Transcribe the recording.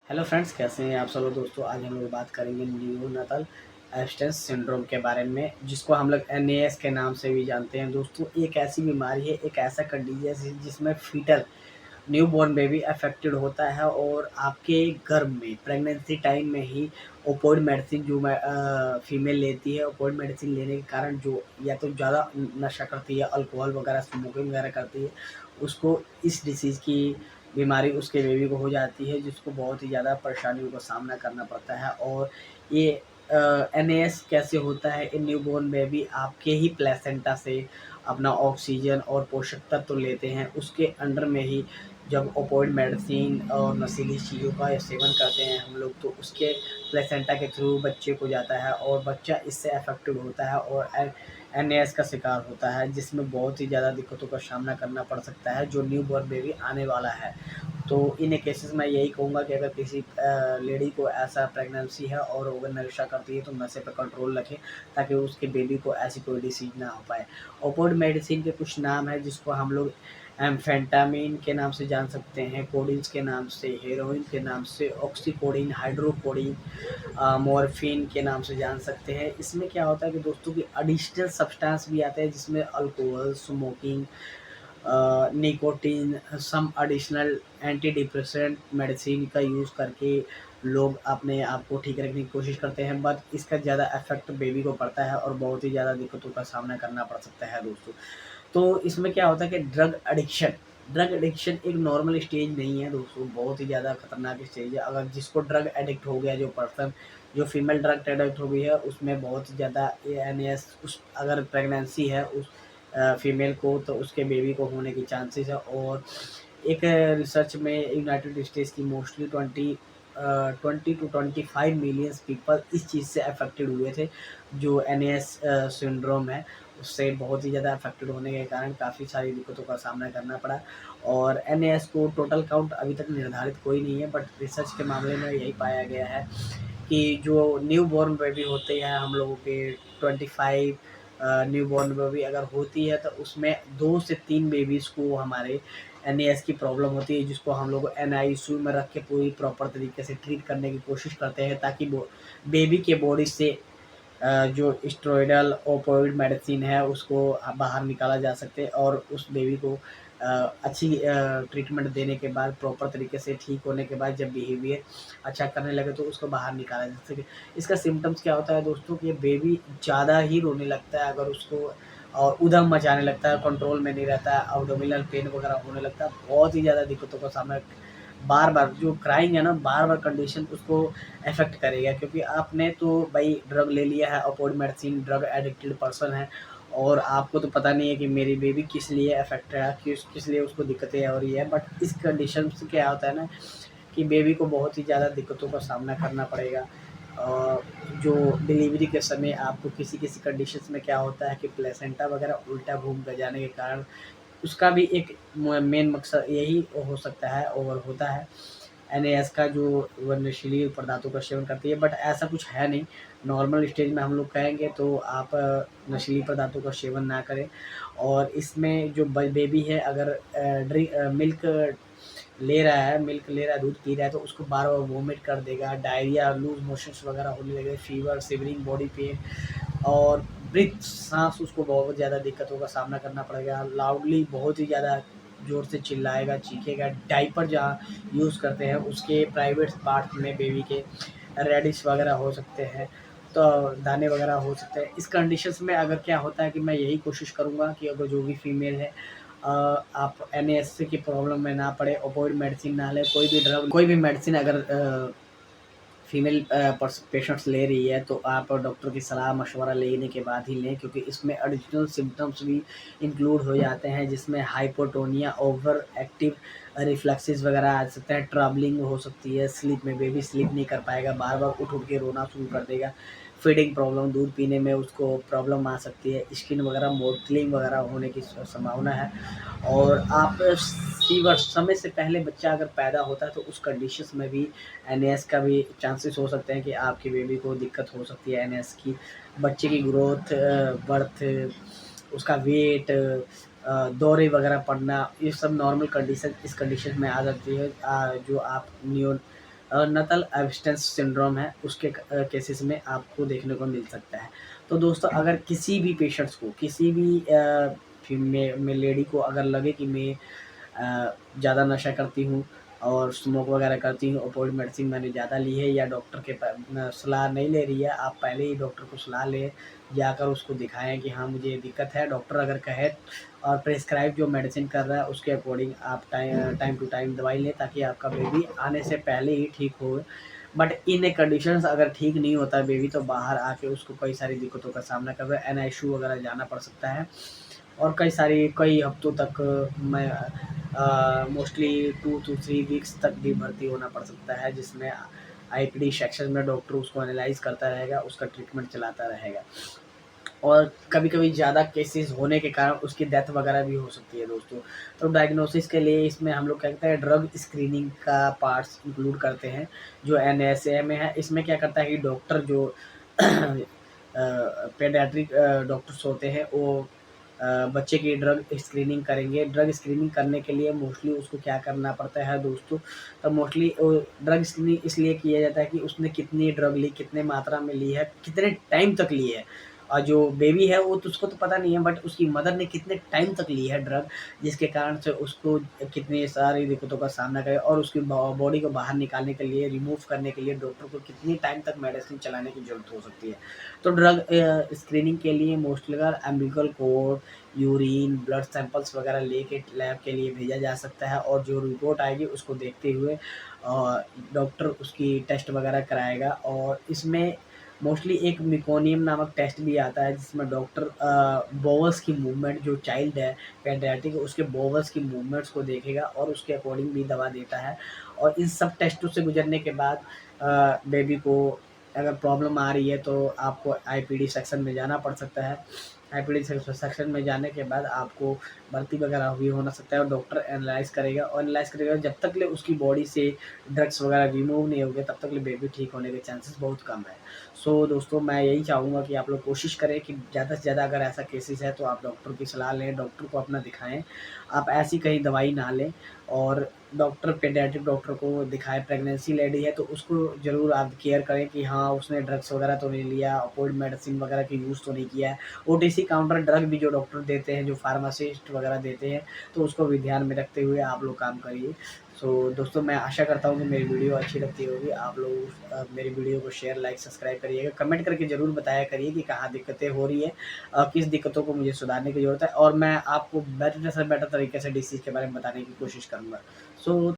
Hello friends, कैसे हैं आप सब लोग। दोस्तों, आज हम लोग बात करेंगे न्यूनाटल एब्स्टेंस सिंड्रोम के बारे में, जिसको हम लोग एनएएस के नाम से भी जानते हैं। दोस्तों, एक ऐसी बीमारी है, एक ऐसा कंडीशन है जिसमें फीटल न्यूबॉर्न बेबी अफेक्टेड होता है और आपके गर्भ में प्रेगनेंसी टाइम में ही ओपोइड मेडिसिन जो फीमेल लेती है, ओपोइड मेडिसिन लेने के कारण जो या तो ज़्यादा नशा करती है, अल्कोहल वगैरह स्मोकिंग वगैरह करती है, उसको इस डिसीज़ की बीमारी उसके बेबी को हो जाती है, जिसको बहुत ही ज़्यादा परेशानियों का सामना करना पड़ता है। और ये एनएएस कैसे होता है, इन न्यूबॉर्न बेबी आपके ही प्लेसेंटा से अपना ऑक्सीजन और पोषक तत्व तो लेते हैं, उसके अंडर में ही जब ओपोइड मेडिसिन और नशीली चीज़ों का सेवन करते हैं हम लोग, तो उसके प्लेसेंटा के थ्रू बच्चे को जाता है और बच्चा इससे अफेक्टेड होता है और एनएएस का शिकार होता है, जिसमें बहुत ही ज़्यादा दिक्कतों का सामना करना पड़ सकता है जो न्यू बॉर्न बेबी आने वाला है। तो इन केसेस में यही कहूँगा कि अगर किसी लेडी को ऐसा प्रेगनेंसी है और अगर नशा करती है तो नशे पर कंट्रोल रखें, ताकि उसके बेबी को ऐसी कोई डिसीज ना हो पाए। ओपोइड मेडिसिन के कुछ नाम है, जिसको हम लोग एम्फेटामिन के नाम से जान सकते हैं, कोडिन्स के नाम से, हेरोइन के नाम से, ऑक्सीकोडिन, हाइड्रोकोडिन, मॉर्फिन के नाम से जान सकते हैं। इसमें क्या होता है कि दोस्तों की एडिशनल सब्सटेंस भी आते हैं, जिसमें alcohol, smoking, nicotine, some additional anti depressant medicine का यूज़ करके लोग अपने आप को ठीक रखने की कोशिश करते हैं, बट इसका ज़्यादा इफेक्ट बेबी को पड़ता है और बहुत ही ज़्यादा दिक्कतों का सामना करना पड़ सकता है दोस्तों। तो इसमें क्या होता है कि ड्रग एडिक्शन एक नॉर्मल स्टेज नहीं है दोस्तों, बहुत ही ज़्यादा खतरनाक स्टेज है। अगर जिसको ड्रग एडिक्ट हो गया, जो पर्सन, जो फीमेल ड्रग एडिक्ट हो गई है, उसमें बहुत ज़्यादा एएनएस, उस अगर प्रेगनेंसी है उस फीमेल को, तो उसके बेबी को होने की चांसेस है। और एक रिसर्च में यूनाइटेड स्टेट्स की मोस्टली 20 to 25 मिलियंस पीपल इस चीज़ से अफेक्टेड हुए थे, जो एनएएस सिंड्रोम है, उससे बहुत ही ज़्यादा अफेक्टेड होने के कारण काफ़ी सारी दिक्कतों का सामना करना पड़ा। और एनएएस को टोटल काउंट अभी तक निर्धारित कोई नहीं है, बट रिसर्च के मामले में यही पाया गया है कि जो न्यू बॉर्न बेबी होते हैं हम लोगों के 25 न्यू बॉर्न बेबी अगर होती है, तो उसमें 2 से 3 बेबीज़ को हमारे एनएएस की प्रॉब्लम होती है, जिसको हम लोग एनआईसीयू में रख के पूरी प्रॉपर तरीके से ट्रीट करने की कोशिश करते हैं, ताकि वो बेबी के बॉडी से जो स्टेरॉयडल ओपियोइड मेडिसिन है उसको बाहर निकाला जा सके और उस बेबी को अच्छी ट्रीटमेंट देने के बाद, प्रॉपर तरीके से ठीक होने के बाद, जब बिहेवियर अच्छा करने लगे तो उसको बाहर निकाला जा सके। इसका सिम्टम्स क्या होता है दोस्तों कि बेबी ज़्यादा ही रोने लगता है, अगर उसको और ऊधम मचाने लगता है, कंट्रोल में नहीं रहता है, एब्डोमिनल पेन वगैरह होने लगता है, बहुत ही ज़्यादा दिक्कतों का सामना, बार-बार जो क्राइंग है ना, बार-बार कंडीशन उसको अफ़ेक्ट करेगा, क्योंकि आपने तो भाई ड्रग ले लिया है, upward medicine, drug addicted person है, और आपको तो पता नहीं है कि मेरी बेबी किस लिए अफ़ेक्ट है, किस लिए उसको दिक्कतें हो रही है। बट इस कंडीशन से क्या होता है ना कि बेबी को बहुत ही ज़्यादा दिक्कतों का सामना करना पड़ेगा। जो डिलीवरी के समय आपको किसी-किसी कंडीशंस में क्या होता है कि प्लेसेंटा वगैरह उल्टा घूम कर जाने के कारण, उसका भी एक मेन मकसद यही हो सकता है और होता है, एनएएस का, जो वो नशीली पदार्थों का सेवन करती है। बट ऐसा कुछ है नहीं, नॉर्मल स्टेज में हम लोग कहेंगे तो आप नशीली पदार्थों का सेवन ना करें। और इसमें जो बेबी है, अगर मिल्क ले रहा है, दूध पी रहा है, तो उसको बार बार वोमिट कर देगा, डायरिया, लूज मोशंस वगैरह होने लगेगा, फीवर, शिवरिंग, बॉडी पेन, और ब्रीथ, सांस, उसको बहुत ज़्यादा दिक्कतों का सामना करना पड़ेगा। लाउडली बहुत ही ज़्यादा ज़ोर से चिल्लाएगा, चीखेगा। डायपर जहाँ यूज़ करते हैं उसके प्राइवेट पार्ट में बेबी के रेडिश वगैरह हो सकते हैं, तो दाने वगैरह हो सकते हैं। इस कंडीशंस में अगर क्या होता है कि मैं यही कोशिश करूँगा कि अगर जो भी फीमेल है, आप एनएएस की प्रॉब्लम में ना पड़े, ओपियोइड मेडिसिन ना लें, कोई भी मेडिसिन अगर फीमेल पेशेंट्स ले रही है, तो आप डॉक्टर की सलाह मशवरा लेने के बाद ही लें, क्योंकि इसमें एडिशनल सिम्टम्स भी इंक्लूड हो जाते हैं, जिसमें हाइपोटोनिया, ओवर एक्टिव रिफ्लेक्सेस वगैरह आ सकते हैं, ट्रबलिंग हो सकती है, स्लीप में बेबी स्लीप नहीं कर पाएगा, बार बार उठ उठ के रोना शुरू कर देगा, फीडिंग प्रॉब्लम, दूध पीने में उसको प्रॉब्लम आ सकती है, स्किन वगैरह मोटलिंग वगैरह होने की संभावना है। और आप फीवर समय से पहले बच्चा अगर पैदा होता है, तो उस कंडीशंस में भी एनएएस का भी चांसेस हो सकते हैं कि आपकी बेबी को दिक्कत हो सकती है एनएएस की। बच्चे की ग्रोथ, बर्थ, उसका वेट, दौरे वगैरह पड़ना, ये सब नॉर्मल कंडीशन इस कंडीशन में आ जाती है, जो आप नतल एब्स्टेंस सिंड्रोम है, उसके केसेस में आपको देखने को मिल सकता है। तो दोस्तों अगर किसी भी पेशेंट्स को, किसी भी फीमेल में लेडी को अगर लगे कि मैं ज़्यादा नशा करती हूँ और स्मोक वगैरह करती हूँ, ओपियोइड मेडिसिन मैंने ज़्यादा ली है या डॉक्टर के सलाह नहीं ले रही है, आप पहले ही डॉक्टर को सलाह लें, जाकर उसको दिखाएँ कि हाँ मुझे ये दिक्कत है। डॉक्टर अगर कहे और प्रिस्क्राइब जो मेडिसिन कर रहा है उसके अकॉर्डिंग आप टाइम टू टाइम दवाई लें, ताकि आपका बेबी आने से पहले ही ठीक हो। बट इन ए कंडीशंस अगर ठीक नहीं होता बेबी, तो बाहर आके उसको कई सारी दिक्कतों का सामना कर रहा है, एनआईसीयू वगैरह जाना पड़ सकता है और कई हफ्तों तक मैं मोस्टली 2 to 3 वीक्स तक भी भर्ती होना पड़ सकता है, जिसमें आईपीडी सेक्शन में डॉक्टर उसको एनालाइज करता रहेगा, उसका ट्रीटमेंट चलाता रहेगा। और कभी-कभी ज़्यादा केसेस होने के कारण उसकी डेथ वगैरह भी हो सकती है दोस्तों। तो डायग्नोसिस के लिए इसमें हम लोग क्या कहते हैं, ड्रग स्क्रीनिंग का पार्ट्स इंक्लूड करते हैं, जो एनएसए में है। इसमें क्या करता है कि डॉक्टर जो पेडियाट्रिक डॉक्टर्स होते हैं, वो बच्चे की ड्रग स्क्रीनिंग करेंगे। ड्रग स्क्रीनिंग करने के लिए मोस्टली उसको क्या करना पड़ता है दोस्तों, तो मोस्टली ड्रग स्क्रीनिंग इसलिए किया जाता है कि उसने कितनी ड्रग ली, कितने मात्रा में ली है, कितने टाइम तक ली है। और जो बेबी है वो तो उसको तो पता नहीं है, बट उसकी मदर ने कितने टाइम तक ली है ड्रग, जिसके कारण से उसको कितनी सारी दिक्कतों का सामना करे, और उसकी बॉडी को बाहर निकालने के लिए, रिमूव करने के लिए डॉक्टर को कितनी टाइम तक मेडिसिन चलाने की ज़रूरत हो सकती है। तो ड्रग स्क्रीनिंग के लिए मोस्टली अगर umbilical code, urine, blood samples वगैरह लेके लैब के लिए भेजा जा सकता है, और जो रिपोर्ट आएगी उसको देखते हुए डॉक्टर उसकी टेस्ट वगैरह कराएगा। और इसमें मोस्टली एक मेकोनियम नामक टेस्ट भी आता है, जिसमें डॉक्टर बॉवल्स की मूवमेंट, जो चाइल्ड है पेडियाट्रिक, उसके बॉवल्स की मूवमेंट्स को देखेगा और उसके अकॉर्डिंग भी दवा देता है। और इन सब टेस्टों से गुजरने के बाद बेबी को अगर प्रॉब्लम आ रही है तो आपको आईपीडी सेक्शन में जाना पड़ सकता है। आईपीडी सेक्शन में जाने के बाद आपको भर्ती वगैरह भी होना सकता है, और डॉक्टर एनालाइज़ करेगा, और एनालाइज़ करेगा जब तक ले उसकी बॉडी से ड्रग्स वगैरह रिमूव नहीं होंगे, तब तक ले बेबी ठीक होने के चांसेस बहुत कम है। सो दोस्तों मैं यही चाहूँगा कि आप लोग कोशिश करें कि ज़्यादा से ज़्यादा अगर ऐसा केसेस है तो आप डॉक्टर की सलाह लें, डॉक्टर को अपना दिखाएँ। आप ऐसी कहीं दवाई ना लें, और डॉक्टर पेडियाट्रिक डॉक्टर को दिखाएँ। प्रेगनेंसी लेडी है तो उसको ज़रूर आप केयर करें कि हाँ, उसने ड्रग्स वगैरह तो नहीं लिया, कोई मेडिसिन वगैरह की यूज़ तो नहीं किया है। ओटीसी काउंटर ड्रग भी जो डॉक्टर देते हैं, जो फार्मासिस्ट वगैरह देते हैं, तो उसको भी ध्यान में रखते हुए आप लोग काम करिए। सो दोस्तों मैं आशा करता हूँ कि मेरी वीडियो अच्छी लगती होगी। आप लोग मेरी वीडियो को शेयर, लाइक, सब्सक्राइब करिएगा। कमेंट करके ज़रूर बताया करिए कि कहाँ दिक्कतें हो रही है, किस दिक्कतों को मुझे सुधारने की ज़रूरत है, और मैं आपको बेटर से बेटर तरीके से डिसीज़ के बारे में बताने की कोशिश करूँगा। सो